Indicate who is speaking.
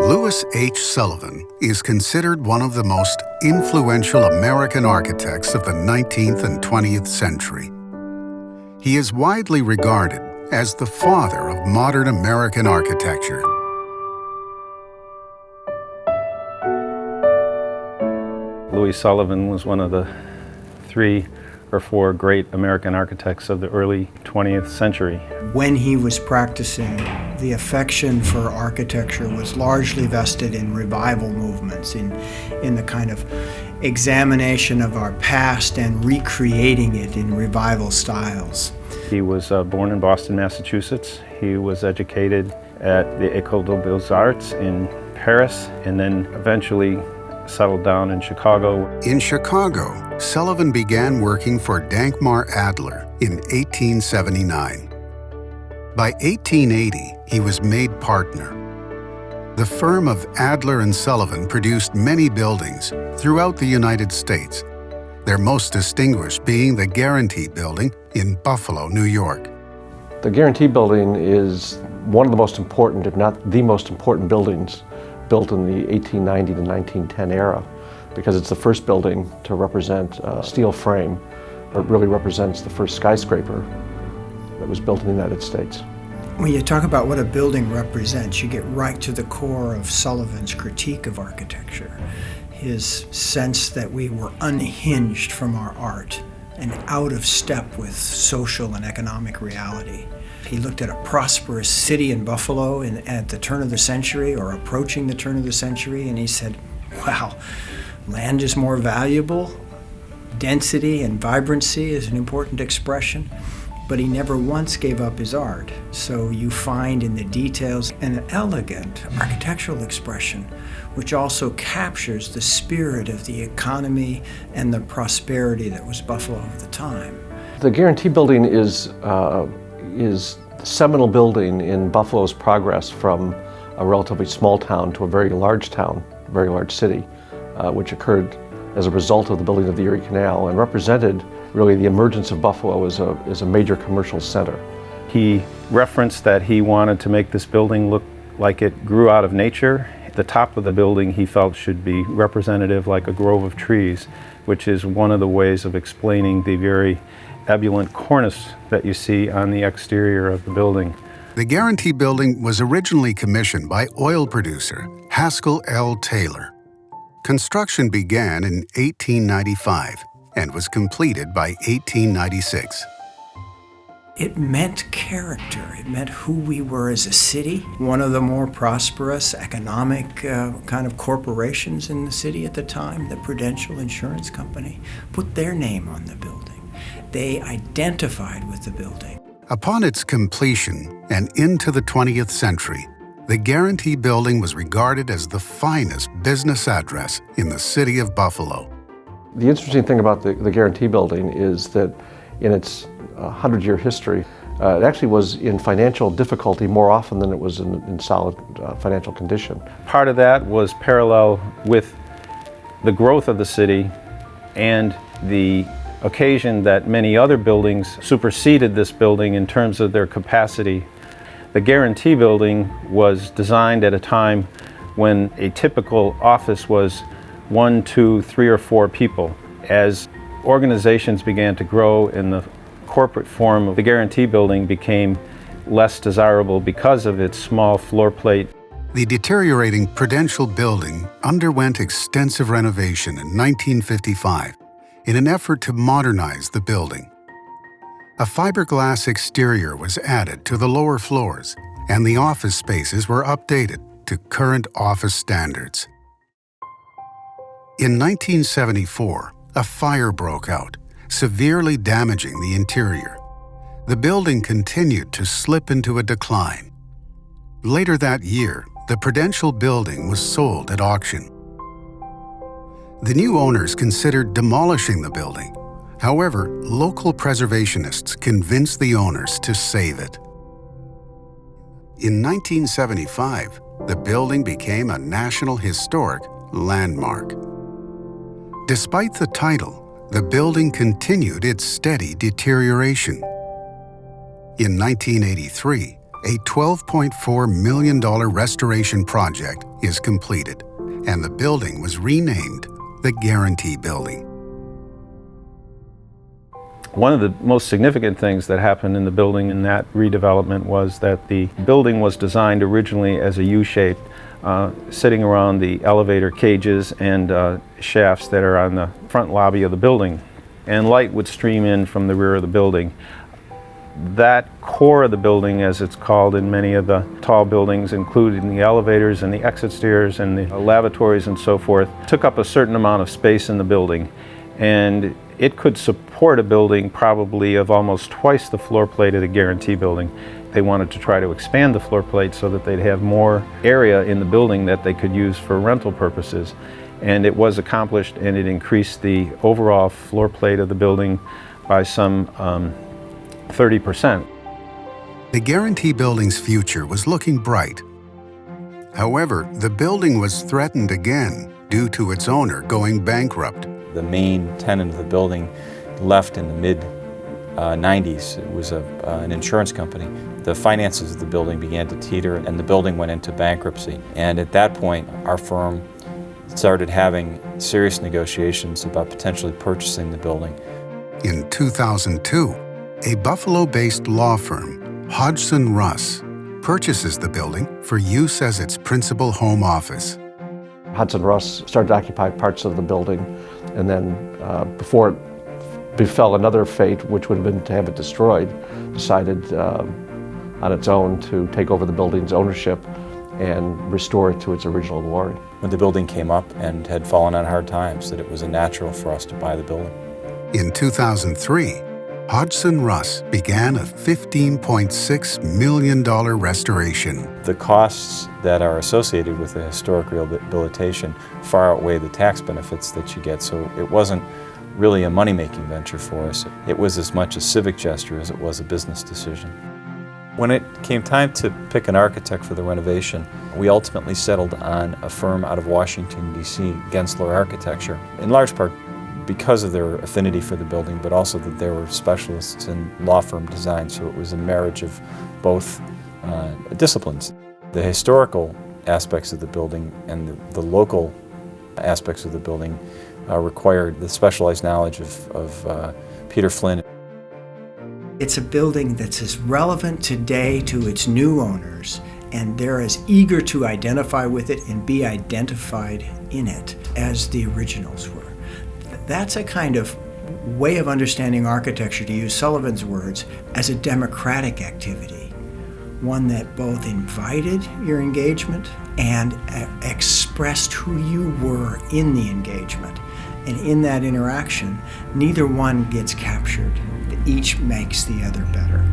Speaker 1: Louis H. Sullivan is considered one of the most influential American architects of the 19th and 20th century. He is widely regarded as the father of modern American architecture.
Speaker 2: Louis Sullivan was one of the 3 or 4 great American architects of the early 20th century.
Speaker 3: When he was practicing, the affection for architecture was largely vested in revival movements, in the kind of examination of our past and recreating it in revival styles.
Speaker 2: He was born in Boston, Massachusetts. He was educated at the École des Beaux-Arts in Paris, and then eventually settled down in Chicago.
Speaker 1: In Chicago, Sullivan began working for Dankmar Adler in 1879. By 1880, he was made partner. The firm of Adler and Sullivan produced many buildings throughout the United States, their most distinguished being the Guaranty building in Buffalo, New York.
Speaker 4: The Guaranty building is one of the most important, if not the most important buildings built in the 1890 to 1910 era, because it's the first building to represent a steel frame. It really represents the first skyscraper that was built in the United States.
Speaker 3: When you talk about what a building represents, you get right to the core of Sullivan's critique of architecture. His sense that we were unhinged from our art and out of step with social and economic reality. He looked at a prosperous city in Buffalo at the turn of the century, or approaching the turn of the century, and he said, wow, land is more valuable, density and vibrancy is an important expression, but he never once gave up his art. So you find in the details an elegant architectural expression, which also captures the spirit of the economy and the prosperity that was Buffalo at the time.
Speaker 4: The Guaranty building is the seminal building in Buffalo's progress from a relatively small town to a very large town, a very large city, which occurred as a result of the building of the Erie Canal and represented really the emergence of Buffalo as a major commercial center.
Speaker 2: He referenced that he wanted to make this building look like it grew out of nature. The top of the building he felt should be representative like a grove of trees, which is one of the ways of explaining the very ebullient cornice that you see on the exterior of the building.
Speaker 1: The Guaranty building was originally commissioned by oil producer Haskell L. Taylor. Construction began in 1895 and was completed by 1896.
Speaker 3: It meant character. It meant who we were as a city. One of the more prosperous economic kind of corporations in the city at the time, the Prudential Insurance Company, put their name on the building. They identified with the building.
Speaker 1: Upon its completion and into the 20th century, the Guaranty building was regarded as the finest business address in the city of Buffalo.
Speaker 4: The interesting thing about the Guaranty building is that in its 100-year history, it actually was in financial difficulty more often than it was in solid financial condition.
Speaker 2: Part of that was parallel with the growth of the city and the occasion that many other buildings superseded this building in terms of their capacity. The Guaranty building was designed at a time when a typical office was 1, 2, 3, or 4 people. As organizations began to grow and the corporate form of the Guaranty building became less desirable because of its small floor plate.
Speaker 1: The deteriorating Prudential building underwent extensive renovation in 1955 in an effort to modernize the building. A fiberglass exterior was added to the lower floors, and the office spaces were updated to current office standards. In 1974, a fire broke out, severely damaging the interior. The building continued to slip into a decline. Later that year, the Prudential building was sold at auction. The new owners considered demolishing the building. However, local preservationists convinced the owners to save it. In 1975, the building became a National Historic Landmark. Despite the title, the building continued its steady deterioration. In 1983, A $12.4 million restoration project is completed, and the building was renamed the Guaranty Building.
Speaker 2: One of the most significant things that happened in the building in that redevelopment was that the building was designed originally as a U-shape, sitting around the elevator cages and shafts that are on the front lobby of the building, and light would stream in from the rear of the building. That core of the building, as it's called in many of the tall buildings, including the elevators and the exit stairs and the lavatories and so forth, took up a certain amount of space in the building. And it could support a building probably of almost twice the floor plate of the Guaranty building. They wanted to try to expand the floor plate so that they'd have more area in the building that they could use for rental purposes. And it was accomplished, and it increased the overall floor plate of the building by some 30%.
Speaker 1: The Guaranty building's future was looking bright. However, the building was threatened again due to its owner going bankrupt.
Speaker 5: The main tenant of the building left in the mid-90s. It was an insurance company. The finances of the building began to teeter, and the building went into bankruptcy. And at that point, our firm started having serious negotiations about potentially purchasing the building.
Speaker 1: In 2002, a Buffalo-based law firm, Hodgson Russ, purchases the building for use as its principal home office.
Speaker 4: Hodgson Russ started to occupy parts of the building, and then before it befell another fate, which would have been to have it destroyed, decided on its own to take over the building's ownership and restore it to its original glory.
Speaker 5: When the building came up and had fallen on hard times, that it was natural for us to buy the building.
Speaker 1: In 2003, Hodgson Russ began a $15.6 million restoration.
Speaker 5: The costs that are associated with the historic rehabilitation far outweigh the tax benefits that you get, so it wasn't really a money-making venture for us. It was as much a civic gesture as it was a business decision. When it came time to pick an architect for the renovation, we ultimately settled on a firm out of Washington, D.C., Gensler Architecture, in large part because of their affinity for the building, but also that they were specialists in law firm design, so it was a marriage of both disciplines. The historical aspects of the building and the local aspects of the building required the specialized knowledge of Peter Flynn.
Speaker 3: It's a building that's as relevant today to its new owners, and they're as eager to identify with it and be identified in it as the originals were. That's a kind of way of understanding architecture, to use Sullivan's words, as a democratic activity, one that both invited your engagement and expressed who you were in the engagement. And in that interaction, neither one gets captured. Each makes the other better.